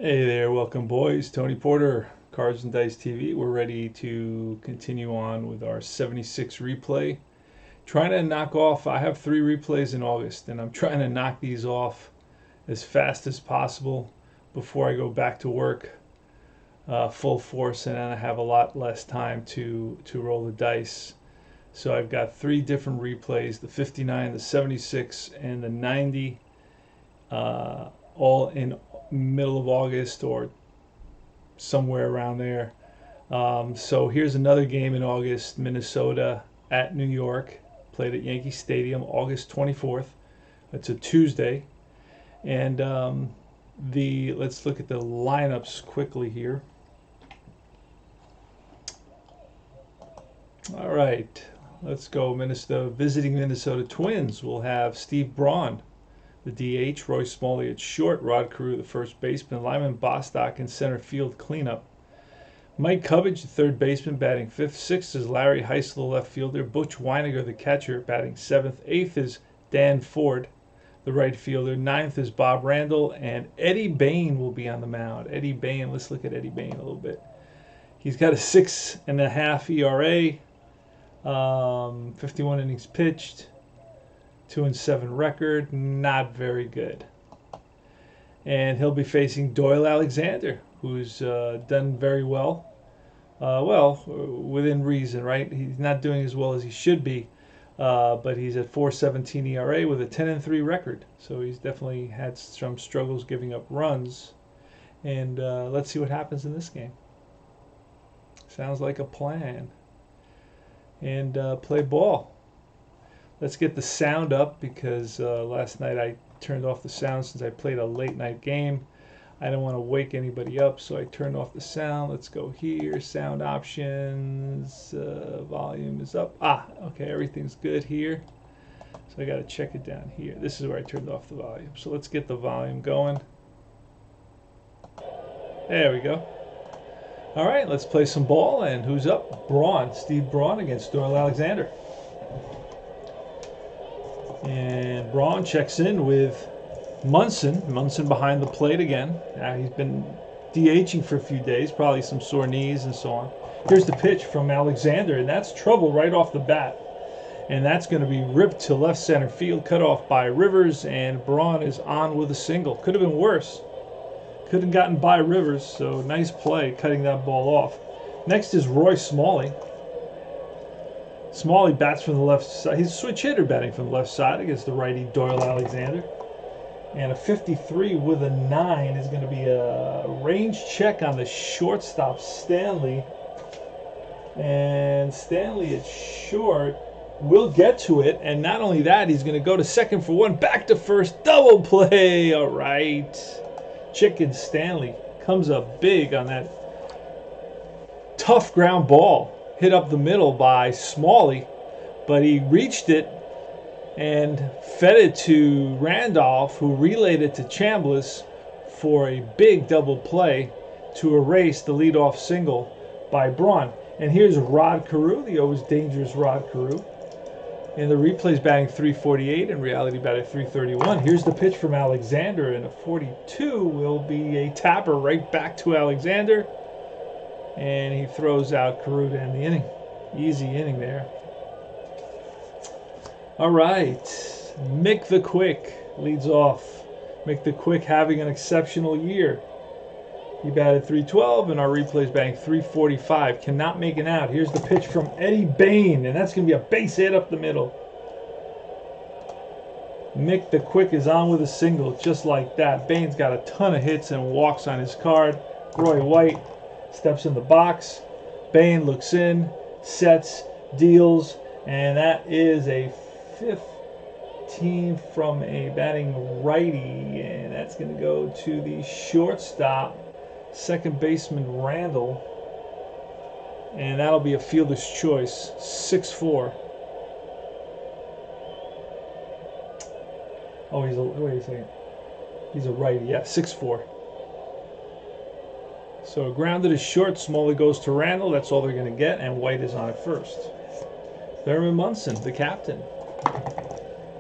Hey there, welcome boys. Tony Porter, Cards and Dice TV. We're ready to continue on with our 76 replay. Trying to knock off, I have 3 replays in August, and I'm trying to knock these off as fast as possible before I go back to work full force, and then I have a lot less time to roll the dice. So I've got 3 different replays, the 59, the 76, and the 90, all in middle of August or somewhere around there. So here's another game in August. Minnesota at New York, played at Yankee Stadium, August 24th. It's a Tuesday. And let's look at the lineups quickly here. All right, let's go. Minnesota visiting Minnesota Twins. We'll have Steve Braun, the DH, Roy Smalley at short, Rod Carew, the first baseman, Lyman Bostock in center field cleanup. Mike Cubbage, the third baseman, batting fifth. Sixth is Larry Heisel, the left fielder. Butch Weiniger, the catcher, batting seventh. Eighth is Dan Ford, the right fielder. Ninth is Bob Randall, and Eddie Bane will be on the mound. Eddie Bane, let's look at Eddie Bane a little bit. He's got a 6.5 ERA, 51 innings pitched, 2-7 record, not very good. And he'll be facing Doyle Alexander, who's done very well. Within reason, right? He's not doing as well as he should be, but he's at 4.17 ERA with a 10-3 record. So he's definitely had some struggles giving up runs. And let's see what happens in this game. Sounds like a plan. And play ball. Let's get the sound up because last night I turned off the sound since I played a late night game. I don't want to wake anybody up, so I turned off the sound. Let's go here, sound options, volume is up. Okay, everything's good here. So I got to check it down here. This is where I turned off the volume. So let's get the volume going. There we go. All right, let's play some ball, and who's up? Braun, Steve Braun against Doyle Alexander. And Braun checks in with Munson. Munson behind the plate again. He's been DHing for a few days, probably some sore knees and so on. Here's the pitch from Alexander, and that's trouble right off the bat. And that's going to be ripped to left center field, cut off by Rivers, and Braun is on with a single. Could have been worse. Could have gotten by Rivers, so nice play cutting that ball off. Next is Roy Smalley. Smalley bats from the left side. He's a switch hitter batting from the left side against the righty Doyle Alexander. And a 53 with a 9 is going to be a range check on the shortstop, Stanley. And Stanley at short will get to it. And not only that, he's going to go to second for one, back to first, double play. All right. Chicken Stanley comes up big on that tough ground ball. Hit up the middle by Smalley, but he reached it and fed it to Randolph, who relayed it to Chambliss for a big double play to erase the leadoff single by Braun. And here's Rod Carew, the always dangerous Rod Carew. In the replay's batting 348, in reality batting 331. Here's the pitch from Alexander, and a 42 will be a tapper right back to Alexander. And he throws out Carew to end the inning. Easy inning there. All right. Mick the Quick leads off. Mick the Quick having an exceptional year. He batted 312, and our replay's batting 345. Cannot make it out. Here's the pitch from Eddie Bane, and that's going to be a base hit up the middle. Mick the Quick is on with a single just like that. Bane's got a ton of hits and walks on his card. Roy White steps in the box. Bane looks in, sets, deals, and that is a 15 from a batting righty, and that's going to go to the shortstop, second baseman Randall, and that'll be a fielder's choice, 6-4. Oh, wait a second. He's a righty, yeah, 6-4. So grounded is short. Smalley goes to Randall. That's all they're going to get, and White is on at first. Thurman Munson, the captain.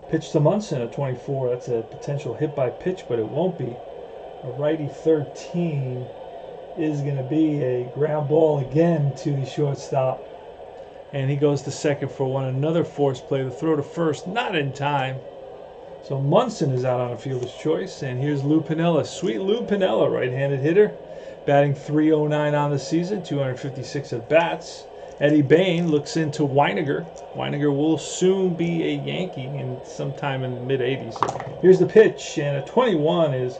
Pitch to Munson at 24. That's a potential hit by pitch, but it won't be. A righty 13 is going to be a ground ball again to the shortstop. And he goes to second for one. Another force play. The throw to first, not in time. So Munson is out on a fielder's choice. And here's Lou Piniella. Sweet Lou Piniella, right-handed hitter. Batting .309 on the season, 256 at bats. Eddie Bane looks into Weiniger. Weiniger will soon be a Yankee in sometime in the mid-'80s. Here's the pitch, and a 21 is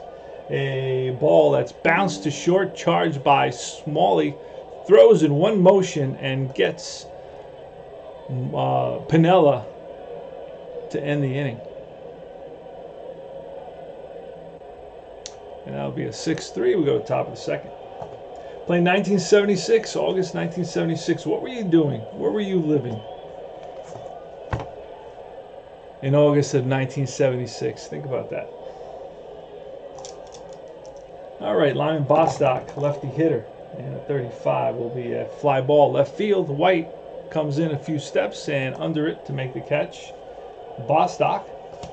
a ball that's bounced to short, charged by Smalley. Throws in one motion and gets Piniella to end the inning. And that'll be a 6-3. We go to the top of the second. Playing 1976, August 1976. What were you doing? Where were you living in August of 1976? Think about that. All right, Lyman Bostock, lefty hitter. And a 35 will be a fly ball left field. White comes in a few steps and under it to make the catch. Bostock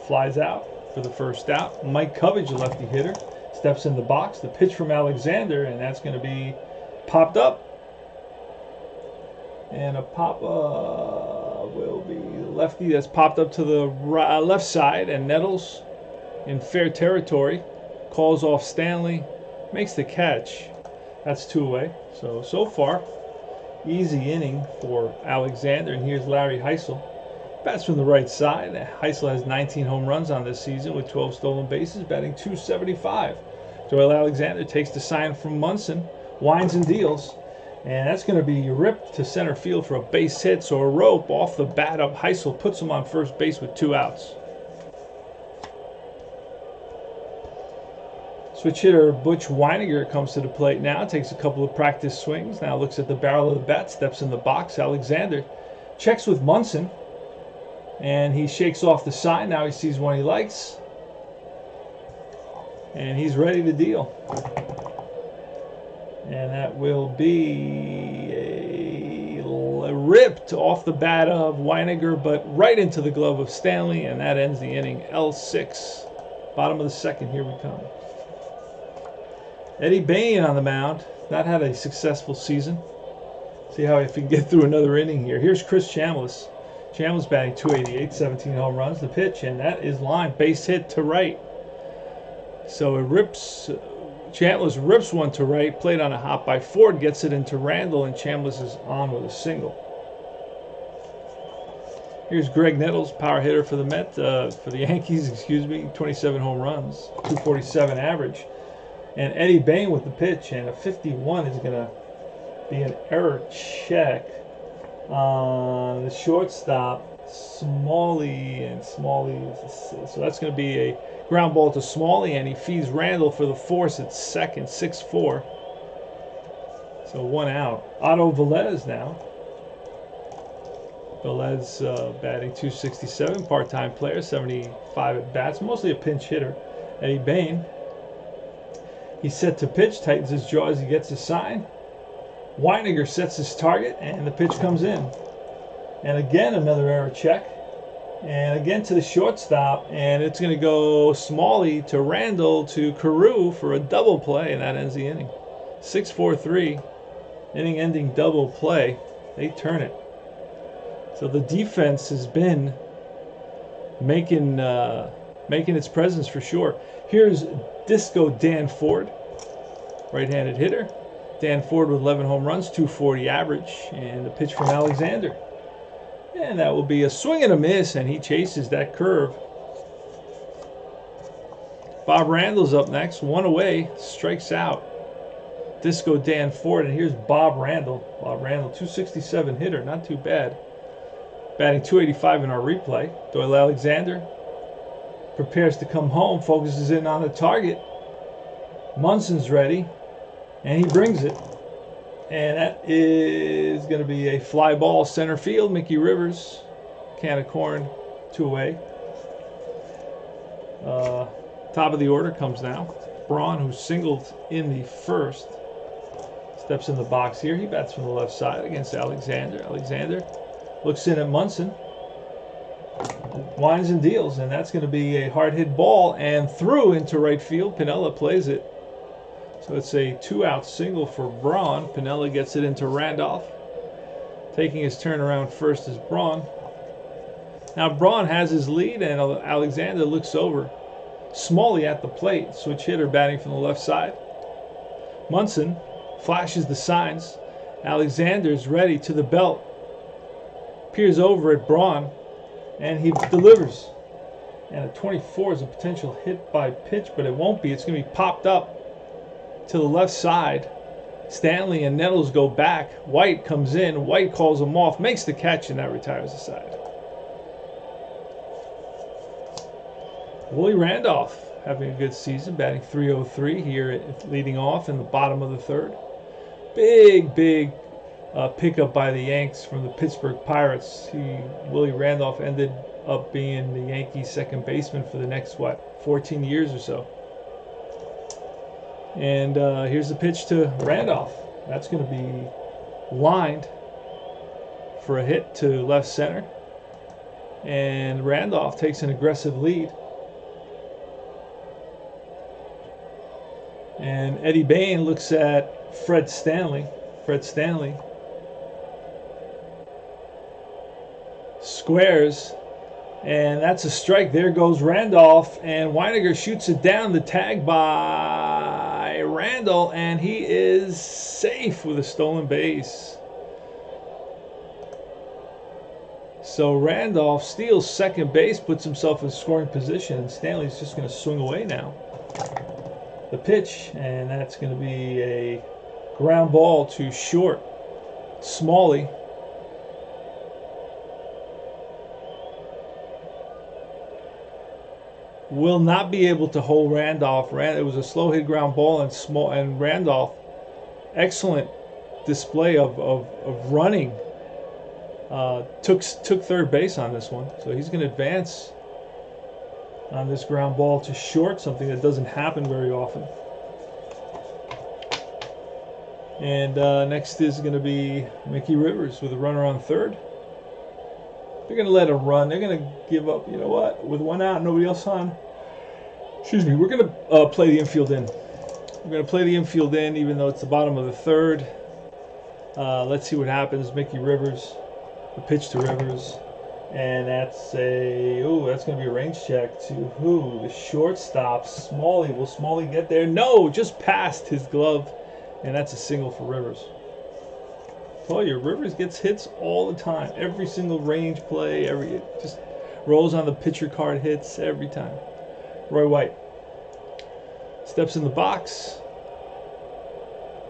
flies out for the first out. Mike Covage, lefty hitter, steps in the box. The pitch from Alexander, and that's going to be popped up. And a pop will be lefty that's popped up to the left side, and Nettles in fair territory calls off Stanley, makes the catch. That's 2 away. So far, easy inning for Alexander. And here's Larry Heisel. Bats from the right side. Heisel has 19 home runs on this season with 12 stolen bases, batting .275. Doyle Alexander takes the sign from Munson, winds and deals, and that's going to be ripped to center field for a base hit. So a rope off the bat of Heisel puts him on first base with 2 outs. Switch hitter Butch Weiniger comes to the plate now, takes a couple of practice swings, now looks at the barrel of the bat, steps in the box. Alexander checks with Munson, and he shakes off the sign. Now he sees one he likes, and he's ready to deal. And that will be a ripped off the bat of Weiniger, but right into the glove of Stanley, and that ends the inning. L6, bottom of the second, here we come. Eddie Bane on the mound, not had a successful season. See how if he can get through another inning here. Here's Chris Chambliss. Chambliss batting .288, 17 home runs. The pitch, and that is line, base hit to right. So it rips, Chambliss rips one to right, played on a hop by Ford, gets it into Randall, and Chambliss is on with a single. Here's Greg Nettles, power hitter for the Yankees, 27 home runs, .247 average. And Eddie Bane with the pitch, and a 51 is going to be an error check on the shortstop, Smalley, and Smalley. So that's going to be a ground ball to Smalley, and he feeds Randall for the force at second, 6-4. So 1 out. Otto Velez now. Velez batting .267, part-time player, 75 at bats, mostly a pinch hitter. Eddie Bane. He's set to pitch, tightens his jaw as he gets his sign. Weiniger sets his target, and the pitch comes in. And again, another error check. And again to the shortstop, and it's going to go Smalley to Randall to Carew for a double play, and that ends the inning. 6-4-3, inning-ending double play. They turn it. So the defense has been making its presence for sure. Here's Disco Dan Ford, right-handed hitter. Dan Ford with 11 home runs, .240 average, and the pitch from Alexander. And that will be a swing and a miss, and he chases that curve. Bob Randall's up next, 1 away, strikes out. Disco Dan Ford, and here's Bob Randall. Bob Randall, .267 hitter, not too bad. Batting .285 in our replay. Doyle Alexander prepares to come home, focuses in on the target. Munson's ready, and he brings it. And that is going to be a fly ball center field. Mickey Rivers, can of corn, 2 away. Top of the order comes now. Braun, who singled in the first, steps in the box here. He bats from the left side against Alexander. Alexander looks in at Munson, winds and deals, and that's going to be a hard hit ball and through into right field. Piniella plays it So it's a 2-out single for Braun. Piniella gets it into Randolph. Taking his turn around first is Braun. Now Braun has his lead, and Alexander looks over. Smalley at the plate. Switch hitter batting from the left side. Munson flashes the signs. Alexander's ready to the belt. Peers over at Braun, and he delivers. And a 24 is a potential hit by pitch, but it won't be. It's going to be popped up to the left side. Stanley and Nettles go back. White comes in. White calls him off, makes the catch, and that retires the side. Willie Randolph having a good season, batting .303 here, leading off in the bottom of the third. Big pickup by the Yanks from the Pittsburgh Pirates. Willie Randolph ended up being the Yankees' second baseman for the next, 14 years or so. And here's the pitch to Randolph. That's going to be lined for a hit to left center. And Randolph takes an aggressive lead. And Eddie Bane looks at Fred Stanley. Fred Stanley squares, and that's a strike. There goes Randolph, and Weiniger shoots it down. The tag by Randall, and he is safe with a stolen base. So Randolph steals second base, puts himself in scoring position, and Stanley's just going to swing away now. The pitch, and that's going to be a ground ball to short. Smalley will not be able to hold Randolph. It was a slow hit ground ball, and Randolph, excellent display of running. Took third base on this one, so he's going to advance on this ground ball to short, something that doesn't happen very often. And next is going to be Mickey Rivers with a runner on third. They're going to let him run. They're going to give up, you know what, with one out, nobody else on. Excuse me, we're going to play the infield in. We're going to play the infield in, even though it's the bottom of the third. Let's see what happens. Mickey Rivers, the pitch to Rivers. And that's that's going to be a range check to who? The shortstop, Smalley. Will Smalley get there? No, just past his glove. And that's a single for Rivers. I told you, Rivers gets hits all the time. Every single range play, it just rolls on the pitcher card, hits every time. Roy White steps in the box.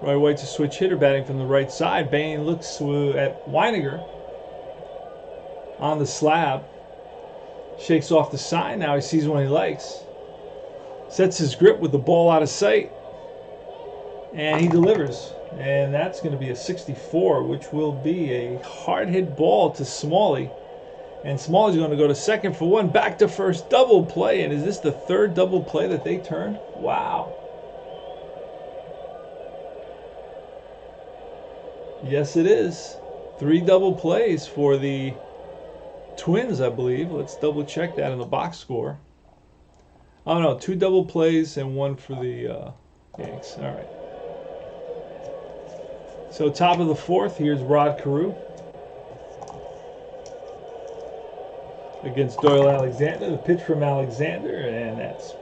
Roy White's a switch hitter batting from the right side. Bane looks at Weiniger on the slab. Shakes off the sign. Now he sees one he likes. Sets his grip with the ball out of sight. And he delivers. And that's going to be a 64, which will be a hard hit ball to Smalley. And Smalley's going to go to second for one. Back to first. Double play. And is this the third double play that they turned? Wow. Yes, it is. 3 double plays for the Twins, I believe. Let's double check that in the box score. Oh, no. 2 double plays and 1 for the Yanks. All right. So top of the fourth, here's Rod Carew against Doyle Alexander. The pitch from Alexander, and that's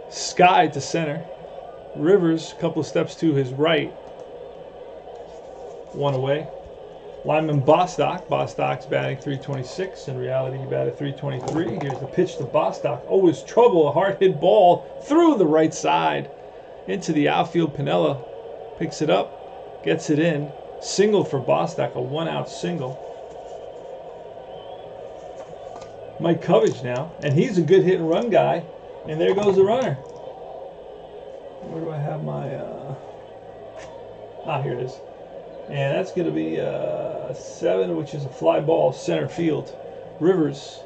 sky to center. Rivers, a couple of steps to his right. 1 away. Lineman Bostock. Bostock's batting .326. In reality, he batted .323. Here's the pitch to Bostock. Oh, it's trouble. A hard hit ball through the right side into the outfield. Piniella picks it up. Gets it in. Single for Bostock, a 1-out single. Mike Covage now, and he's a good hit and run guy. And there goes the runner. Where do I have my... here it is. And that's going to be a 7, which is a fly ball, center field. Rivers.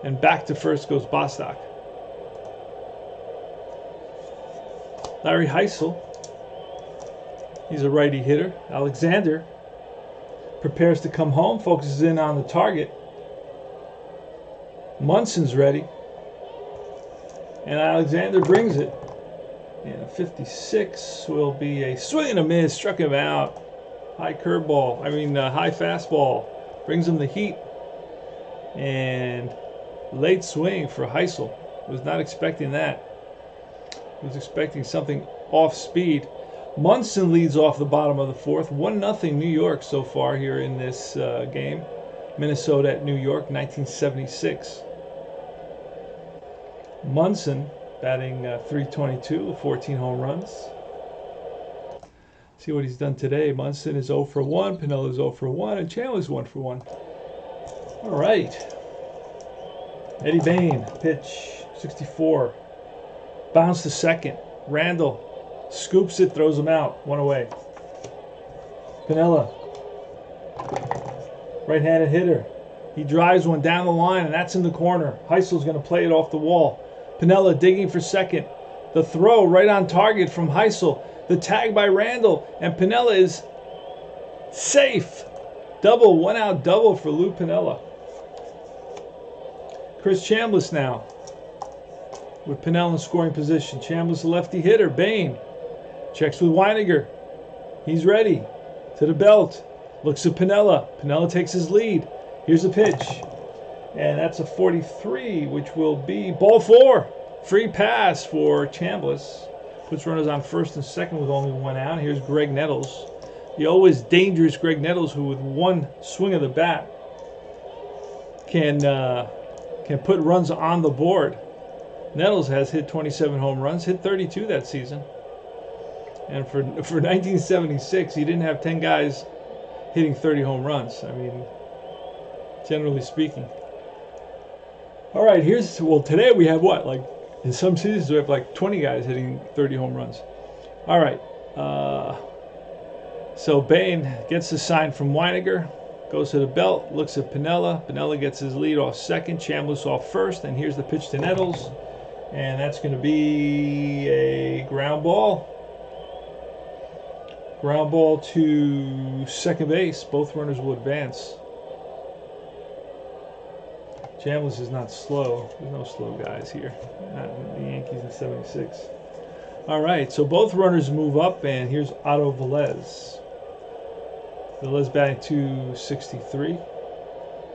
And back to first goes Bostock. Larry Heisel. He's a righty hitter. Alexander prepares to come home, focuses in on the target. Munson's ready. And Alexander brings it. And a 56 will be a swing and a miss. Struck him out. High curveball. High fastball. Brings him the heat. And late swing for Heisel. Was not expecting that. Was expecting something off speed. Munson leads off the bottom of the fourth. 1-0 New York so far here in this game. Minnesota at New York, 1976. Munson batting .322, 14 home runs. See what he's done today. Munson is 0 for 1, Piniella is 0 for 1, and Chandler's 1 for 1. All right. Eddie Bane, pitch, 64. Bounce to second. Randall scoops it, throws him out. 1 away. Piniella, right-handed hitter. He drives one down the line, and that's in the corner. Heisel's going to play it off the wall. Piniella digging for second. The throw right on target from Heisel. The tag by Randall, and Piniella is safe. Double, 1-out double for Lou Piniella. Chris Chambliss now with Piniella in scoring position. Chambliss, a lefty hitter. Bane checks with Weiniger. He's ready. To the belt. Looks at Piniella. Piniella takes his lead. Here's a pitch. And that's a 43, which will be ball 4. Free pass for Chambliss. Puts runners on first and second with only 1 out. Here's Greg Nettles. The always dangerous Greg Nettles, who with one swing of the bat can put runs on the board. Nettles has hit 27 home runs, hit 32 that season. And for 1976, he didn't have 10 guys hitting 30 home runs. Generally speaking. All right, today we have what? Like, in some seasons we have like 20 guys hitting 30 home runs. All right. So Bane gets the sign from Weiniger, goes to the belt, looks at Piniella. Piniella gets his lead off second, Chambliss off first, and here's the pitch to Nettles. And that's going to be a ground ball. Ground ball to second base. Both runners will advance. Chambliss is not slow. There's no slow guys here. Not in the Yankees in 76. All right, so both runners move up, and here's Otto Velez. Velez batting .263.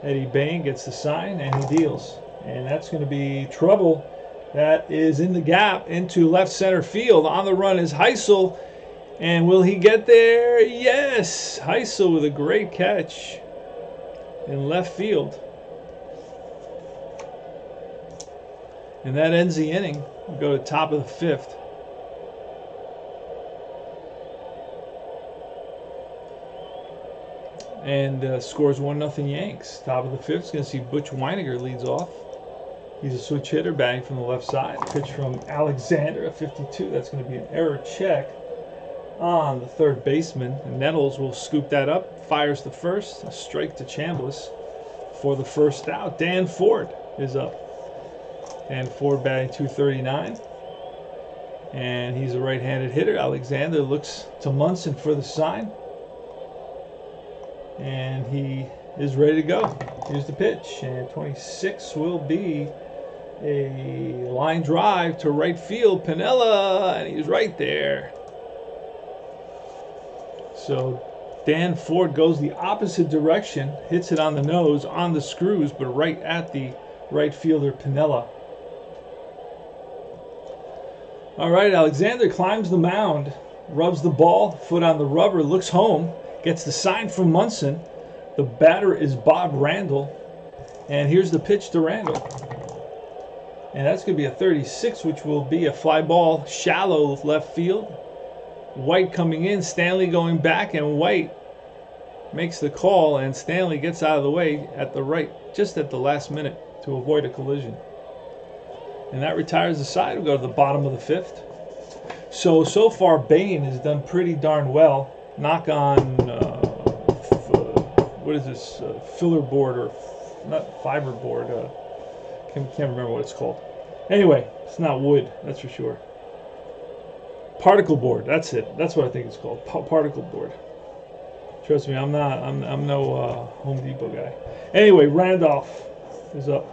Eddie Bane gets the sign, and he deals. And that's going to be trouble. That is in the gap into left center field. On the run is Heisel. And will he get there? Yes! Heisel with a great catch in left field. And that ends the inning. We'll go to top of the 5th. And scores 1-0 Yanks. Top of the 5th is going to see Butch Weiniger leads off. He's a switch hitter, batting from the left side. Pitch from Alexander, a 52. That's going to be an error check on the third baseman. And Nettles will scoop that up, fires the first, a strike to Chambliss for the first out. Dan Ford is up. Dan Ford batting .239. And he's a right-handed hitter. Alexander looks to Munson for the sign. And he is ready to go. Here's the pitch. And 26 will be a line drive to right field. Piniella, and he's right there. So Dan Ford goes the opposite direction, hits it on the nose, on the screws, but right at the right fielder Piniella. All right, Alexander climbs the mound, rubs the ball, foot on the rubber, looks home, gets the sign from Munson. The batter is Bob Randall, and here's the pitch to Randall. And that's going to be a 36, which will be a fly ball, shallow left field. White coming in, Stanley going back, and White makes the call, and Stanley gets out of the way at the right, just at the last minute to avoid a collision. And that retires the side. We'll go to the bottom of the 5th. So far, Bane has done pretty darn well. Knock on, what is this, filler board, or not fiber board, can't remember what it's called. Anyway, it's not wood, that's for sure. Particle board, that's it. That's what I think it's called, particle board. Trust me, I'm no Home Depot guy. Anyway, Randolph is up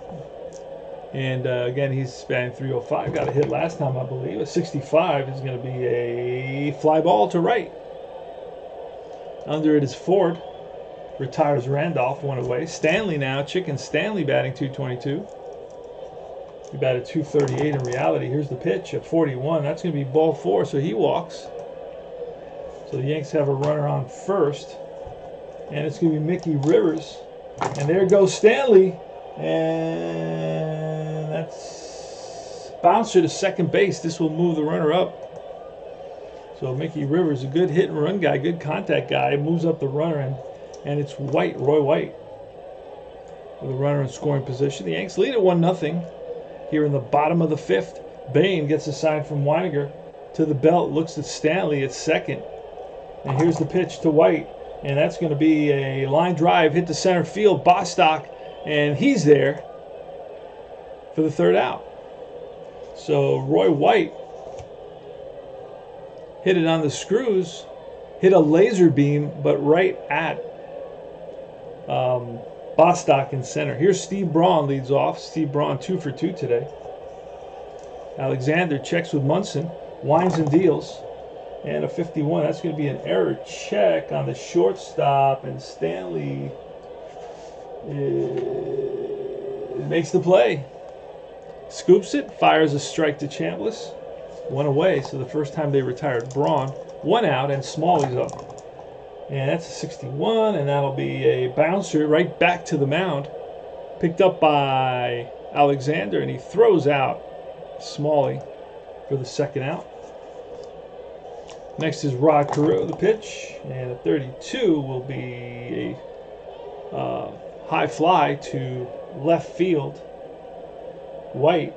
And again, he's batting 305. Got a hit last time, I believe. A 65 is going to be a fly ball to right. Under it is Ford. Retires Randolph, one away. Stanley now. Chicken Stanley batting 222. He batted 238 in reality. Here's the pitch at 41. That's going to be ball 4, so he walks. So the Yanks have a runner on first. And it's going to be Mickey Rivers. And there goes Stanley. And that's bouncer to second base. This will move the runner up. So Mickey Rivers, a good hit and run guy, good contact guy, moves up the runner, and it's White, Roy White, with a runner in scoring position. The Yanks lead at 1-0 here in the bottom of the 5th. Bane gets a sign from Weiniger to the belt, looks at Stanley at second. And here's the pitch to White, and that's going to be a line drive, hit to center field, Bostock, and he's there for the 3rd out. So Roy White hit it on the screws, hit a laser beam, but right at Bostock in center. Here's Steve Braun leads off. Steve Braun 2 for 2 today. Alexander checks with Munson, winds and deals, and a 51. That's going to be an error check on the shortstop, and Stanley makes the play. Scoops it, fires a strike to Chambliss. 1 away, so the first time they retired Braun. 1 out, and Smalley's up. And that's a 61, and that'll be a bouncer right back to the mound. Picked up by Alexander, and he throws out Smalley for the 2nd out. Next is Rod Carew, the pitch, and a 32 will be a high fly to left field. White,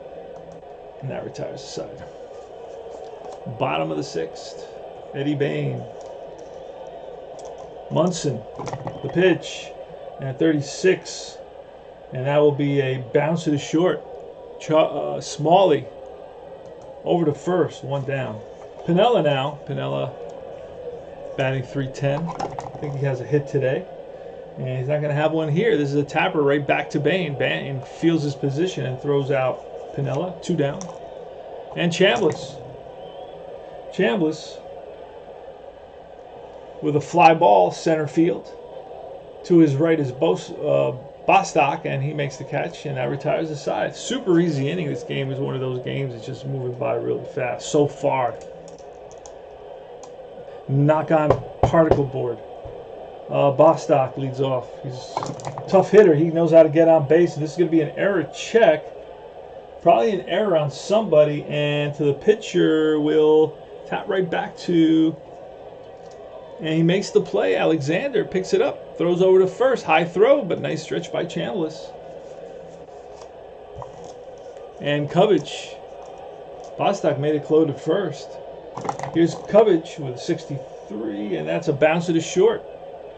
and that retires the side. Bottom of the 6th, Eddie Bane. Munson, the pitch, and 36, and that will be a bounce to the short. Smalley over to first, 1 down. Pinella now. Pinella batting 310. I think he has a hit today, and he's not going to have one here. This is a tapper right back to Bane. Bane feels his position and throws out Pinella, 2 down. And Chambliss with a fly ball center field. To his right is Bostock, and he makes the catch, and that retires the side. Super easy inning. This game is one of those games that's just moving by really fast so far. Knock on particle board. Bostock leads off. He's a tough hitter. He knows how to get on base, and this is going to be an error check. Probably an error on somebody, and to the pitcher will tap right back to, and he makes the play. Alexander picks it up, throws over to first. High throw, but nice stretch by Chambliss. And Covich. Bostock made it close to first. Here's Covich with 63, and that's a bounce to the short.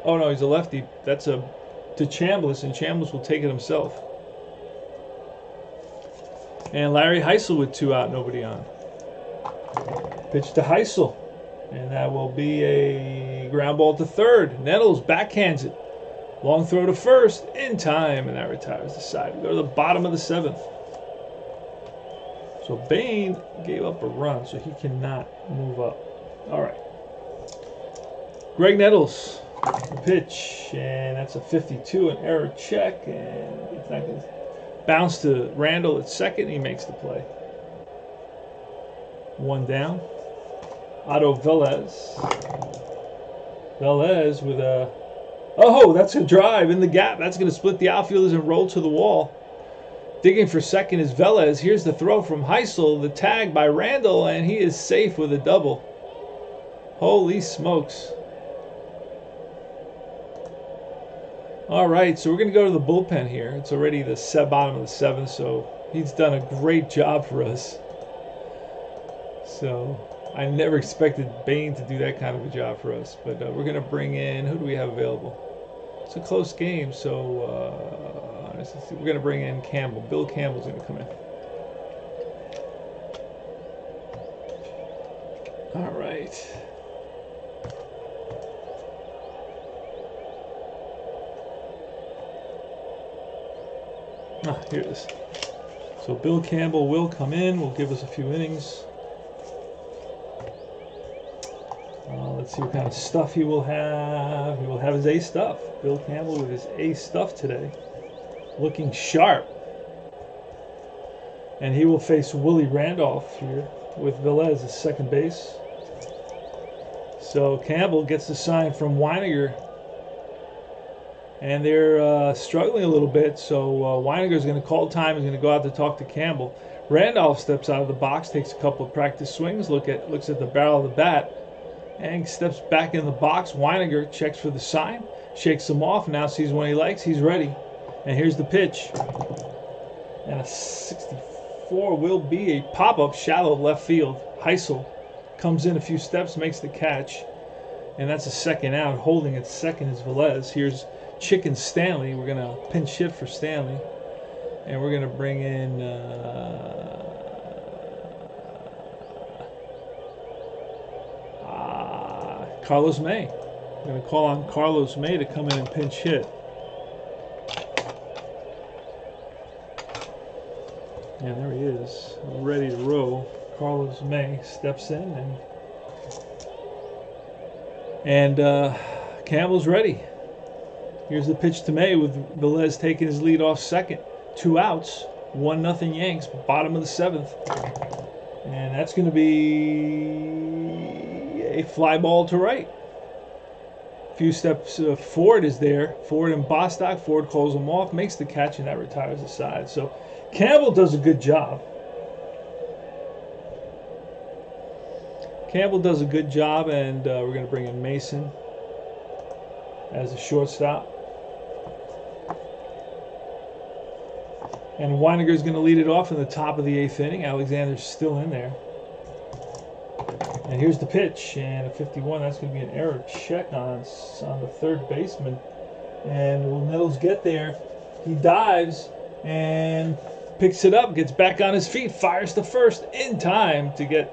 Oh no, he's a lefty. That's to Chambliss, and Chambliss will take it himself. And Larry Heisel with 2 out, nobody on. Pitch to Heisel, and that will be a ground ball to third. Nettles backhands it. Long throw to first, in time, and that retires the side. We go to the bottom of the 7th. So Bane gave up a run, so he cannot move up. All right. Greg Nettles, the pitch, and that's a 52, an error check, and it's not going to bounce to Randall at second. He makes the play. 1 down. Otto Velez. Velez with a... Oh, that's a drive in the gap. That's going to split the outfielders and roll to the wall. Digging for second is Velez. Here's the throw from Heisel. The tag by Randall, and he is safe with a double. Holy smokes. All right, so we're going to go to the bullpen here. It's already the bottom of the 7th, so he's done a great job for us. So I never expected Bane to do that kind of a job for us. But we're going to bring in, who do we have available? It's a close game, so let's see. We're going to bring in Campbell. Bill Campbell's going to come in. All right. Here it is. So So Bill Campbell will come in, will give us a few innings. Let's see what kind of stuff he will have. He will have his A stuff. Bill Campbell with his A stuff today. Looking sharp. And he will face Willie Randolph here with Velez at second base. So Campbell gets the sign from Weiniger. And they're struggling a little bit. So Weiniger is going to call time. He's going to go out to talk to Campbell. Randolph steps out of the box, takes a couple of practice swings, looks at the barrel of the bat, and steps back in the box. Weiniger checks for the sign, shakes him off, now sees what he likes, he's ready. And here's the pitch. And a 64 will be a pop-up shallow left field. Heisel comes in a few steps, makes the catch. And that's a second out. Holding at second is Velez. Here's Chicken Stanley. We're going to pinch hit for Stanley. And we're going to bring in Carlos May. We're going to call on Carlos May to come in and pinch hit. And there he is, ready to roll. Carlos May steps in, and Campbell's ready. Here's the pitch to May with Velez taking his lead off second. 2 outs, 1-0 Yanks, bottom of the 7th. And that's going to be a fly ball to right. A few steps Ford is there. Ford and Bostock. Ford calls him off, makes the catch, and that retires the side. So Campbell does a good job. Campbell does a good job, and we're going to bring in Mason as a shortstop. And Weiniger is going to lead it off in the top of the 8th inning. Alexander's still in there. And here's the pitch, and a 51. That's going to be an error check on the third baseman. And will Nettles get there? He dives and picks it up, gets back on his feet, fires to first in time to get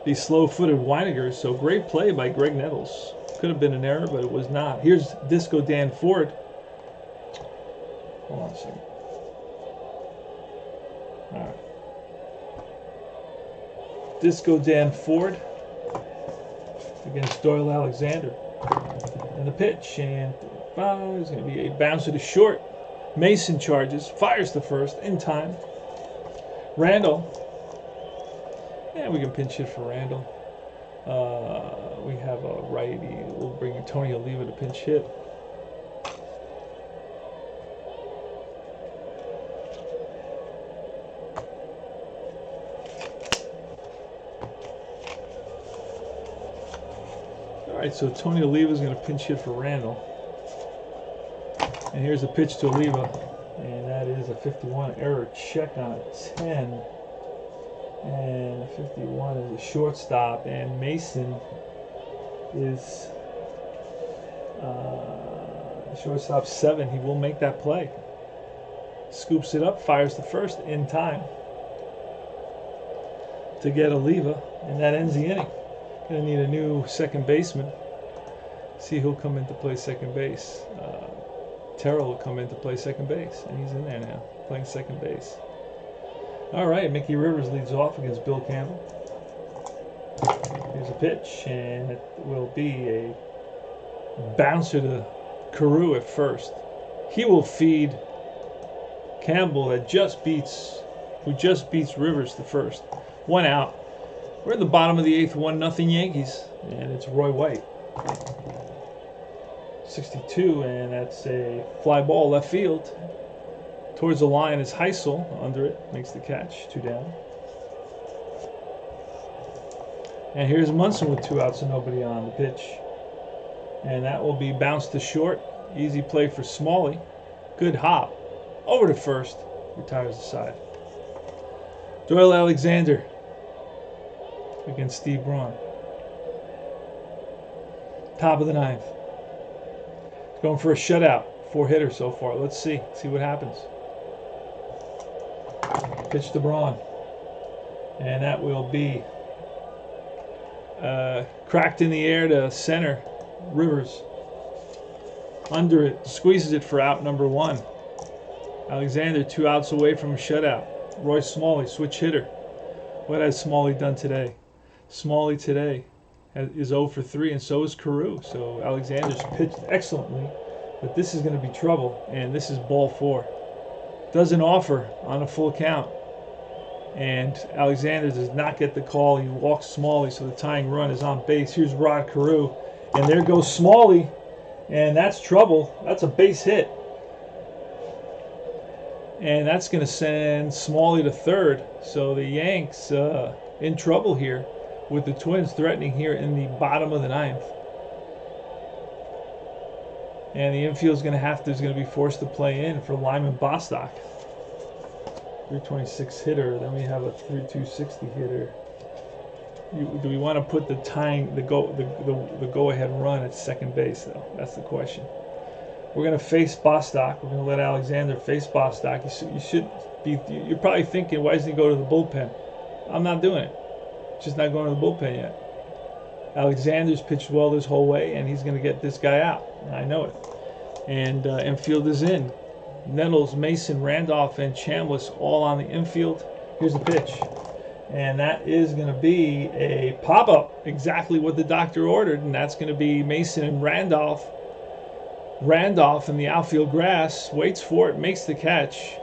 the slow-footed Weiniger. So great play by Greg Nettles. Could have been an error, but it was not. Here's Disco Dan Ford. Hold on a second. All right. Disco Dan Ford against Doyle Alexander. And the pitch, and it's going to be a bouncer to short. Mason charges, fires to first in time. Randall. Yeah, we can pinch hit for Randall. We have a righty. We'll bring in Tony Oliva to pinch hit. All right, so Tony Oliva is going to pinch hit for Randall. And here's the pitch to Oliva, and that is a 51. Error check on 10. And 51 is a shortstop, and Mason is shortstop 7. He will make that play. Scoops it up, fires the first in time to get Oliva, and that ends the inning. Gonna need a new second baseman. See who'll come in to play second base. Terrell will come in to play second base, and he's in there now, playing second base. All right, Mickey Rivers leads off against Bill Campbell. Here's a pitch, and it will be a bouncer to Carew at first. He will feed Campbell who just beats Rivers to first. 1 out. We're in the bottom of the 8th, 1-0 Yankees, and it's Roy White. 62, and that's a fly ball left field. Towards the line is Heisel, under it, makes the catch, 2 down. And here's Munson with 2 outs and nobody on the pitch. And that will be bounced to short. Easy play for Smalley. Good hop. Over to first. Retires the side. Doyle Alexander against Steve Braun. Top of the 9th. Going for a shutout. 4-hitter so far. Let's see what happens. Pitch to Braun. And that will be cracked in the air to center. Rivers. Under it. Squeezes it for out number 1. Alexander 2 outs away from a shutout. Roy Smalley, switch hitter. What has Smalley done today? Smalley today is 0 for 3, and so is Carew. So Alexander's pitched excellently, but this is going to be trouble, and this is ball 4. Doesn't offer on a full count, and Alexander does not get the call. He walks Smalley, so the tying run is on base. Here's Rod Carew, and there goes Smalley, and that's trouble. That's a base hit. And that's going to send Smalley to third. So the Yanks in trouble here with the Twins threatening here in the bottom of the 9th. And the infield's going to be forced to play in for Lyman Bostock. 326 hitter. Then we have a 360 hitter. Do we want to put the go-ahead run at second base though? That's the question. We're going to face Bostock. We're going to let Alexander face Bostock. You're probably thinking, why doesn't he go to the bullpen? I'm not doing it. Just not going to the bullpen yet. Alexander's pitched well this whole way, and he's going to get this guy out. I know it. And infield is in. Nettles, Mason, Randolph, and Chambliss all on the infield. Here's the pitch. And that is going to be a pop-up, exactly what the doctor ordered, and that's going to be Mason and Randolph. Randolph in the outfield grass, waits for it, makes the catch.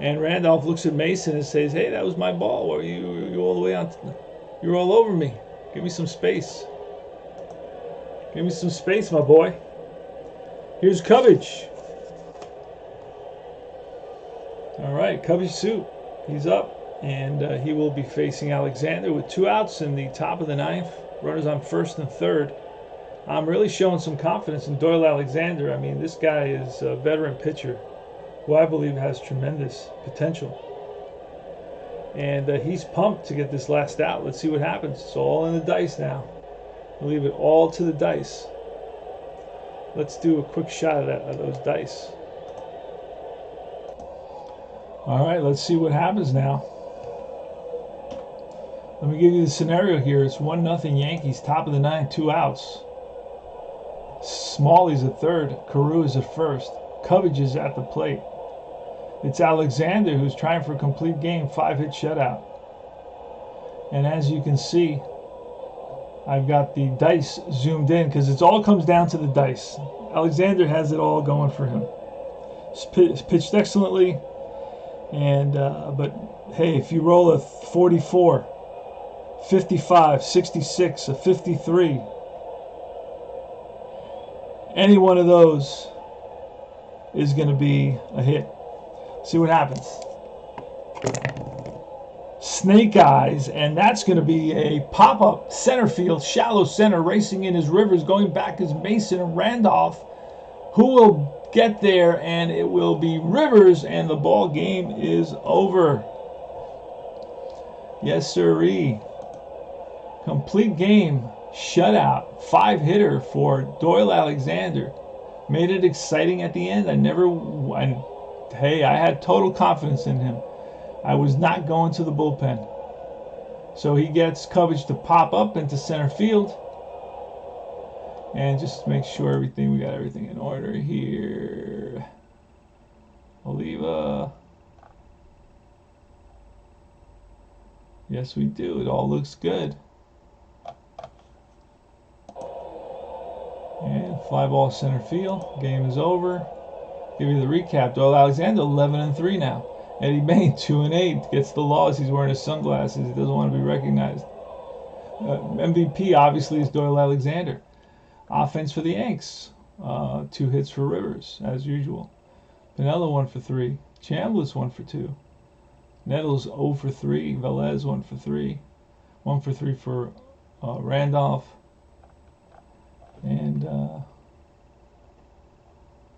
And Randolph looks at Mason and says, "Hey, that was my ball. Or you all the way on? You're all over me. Give me some space. Give me some space, my boy." Here's Cubbage. All right, Cubbage suit. He's up, and he will be facing Alexander with 2 outs in the top of the 9th. Runners on first and third. I'm really showing some confidence in Doyle Alexander. I mean, this guy is a veteran pitcher who I believe has tremendous potential. And he's pumped to get this last out. Let's see what happens. It's all in the dice now. We'll leave it all to the dice. Let's do a quick shot of those dice. All right, let's see what happens now. Let me give you the scenario here. It's 1-0 Yankees, top of the 9th, 2 outs. Smalley's at third. Carew is at first. Cubbage is at the plate. It's Alexander who's trying for a complete game, 5-hit shutout. And as you can see, I've got the dice zoomed in because it all comes down to the dice. Alexander has it all going for him. It's pitched excellently, and but hey, if you roll a 44, 55, 66, a 53, any one of those is going to be a hit. See what happens. Snake eyes, and that's going to be a pop-up center field, shallow center, racing in his Rivers, going back is Mason and Randolph, who will get there, and it will be Rivers, and the ball game is over. Yes, sirree. Complete game, shutout, 5-hitter for Doyle Alexander. Made it exciting at the end. I had total confidence in him. I was not going to the bullpen. So he gets Cubbage to pop up into center field. And just make sure we got everything in order here. Oliva. Yes, we do. It all looks good. And fly ball center field. Game is over. Give you the recap. Doyle Alexander 11-3 now. Eddie Bane 2-8. Gets the loss. He's wearing his sunglasses. He doesn't want to be recognized. MVP obviously is Doyle Alexander. Offense for the Yanks. 2 hits for Rivers as usual. Pinella 1 for 3. Chambliss 1 for 2. Nettles 0 for 3. Velez 1 for 3. 1 for 3 for Randolph. And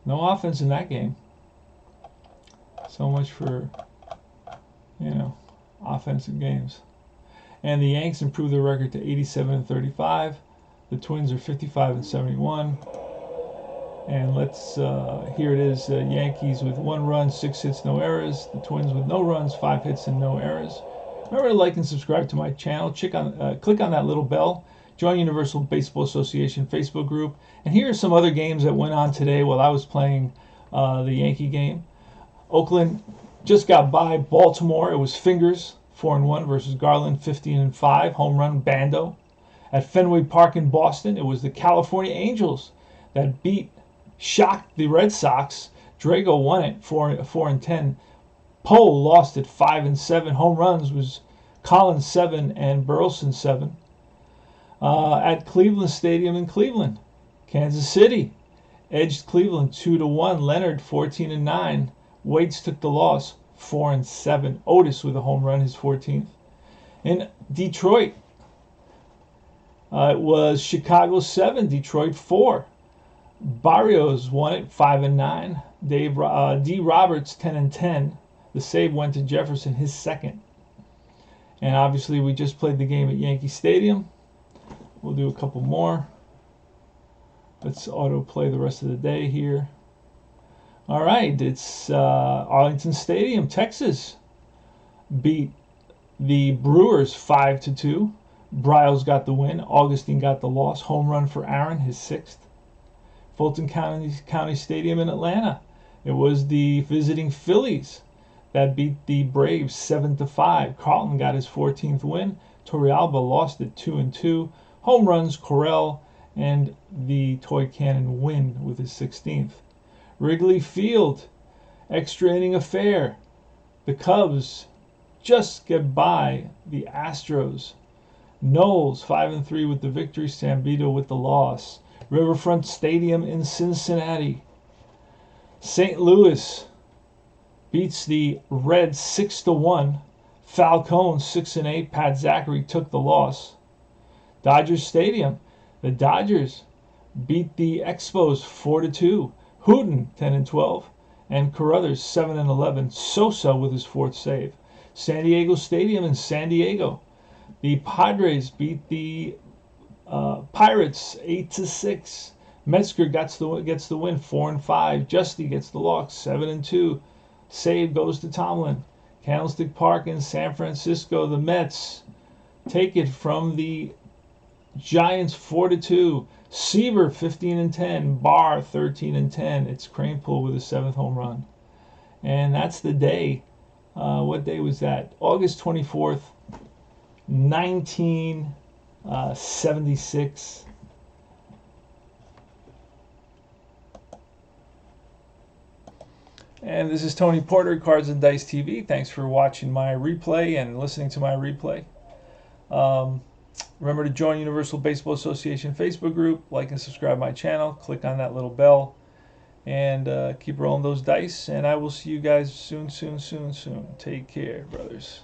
no offense in that game. So much for, offensive games. And the Yanks improved their record to 87-35. The Twins are 55-71. And here it is, Yankees with 1 run, 6 hits, no errors. The Twins with no runs, 5 hits, and no errors. Remember to like and subscribe to my channel. Click on that little bell. Join Universal Baseball Association Facebook group. And here are some other games that went on today while I was playing the Yankee game. Oakland just got by Baltimore. It was Fingers 4-1 versus Garland 15-5. Home run Bando. At Fenway Park in Boston, it was the California Angels that shocked the Red Sox. Drago won it 4-10. Poe lost it 5-7. Home runs was Collins 7 and Burleson 7. At Cleveland Stadium in Cleveland, Kansas City edged Cleveland 2-1. Leonard 14-9. Waits took the loss 4-7. Otis with a home run, his 14th. In Detroit, it was Chicago 7, Detroit 4. Barrios won it 5-9. D. Roberts 10-10. The save went to Jefferson, his second. And obviously, we just played the game at Yankee Stadium. We'll do a couple more. Let's autoplay the rest of the day here. All right, it's Arlington Stadium, Texas. Beat the Brewers 5-2. Bryles got the win. Augustine got the loss. Home run for Aaron, his 6th. Fulton County Stadium in Atlanta. It was the visiting Phillies that beat the Braves 7-5. Carlton got his 14th win. Torrealba lost it 2-2. Home runs Correll and the Toy Cannon win with his 16th. Wrigley Field, extra inning affair. The Cubs just get by the Astros. Knowles 5-3 with the victory. Sambito with the loss. Riverfront Stadium in Cincinnati. St. Louis beats the Reds 6-1. Falcone 6-8. Pat Zachary took the loss. Dodgers Stadium. The Dodgers beat the Expos 4-2. Hooten 10-12. And Carruthers 7-11. Sosa with his 4th save. San Diego Stadium in San Diego. The Padres beat the Pirates 8-6. Metzger gets the win 4-5. Justy gets the loss 7-2. Save goes to Tomlin. Candlestick Park in San Francisco. The Mets take it from the Giants 4-2. Seaver 15-10. Barr 13-10. It's Kranepool with his 7th home run. And that's the day. What day was that? August 24th, 1976. And this is Tony Porter, Cards and Dice TV. Thanks for watching my replay and listening to my replay. Remember to join Universal Baseball Association Facebook group, like and subscribe my channel, click on that little bell, and keep rolling those dice. And I will see you guys soon. Take care, brothers.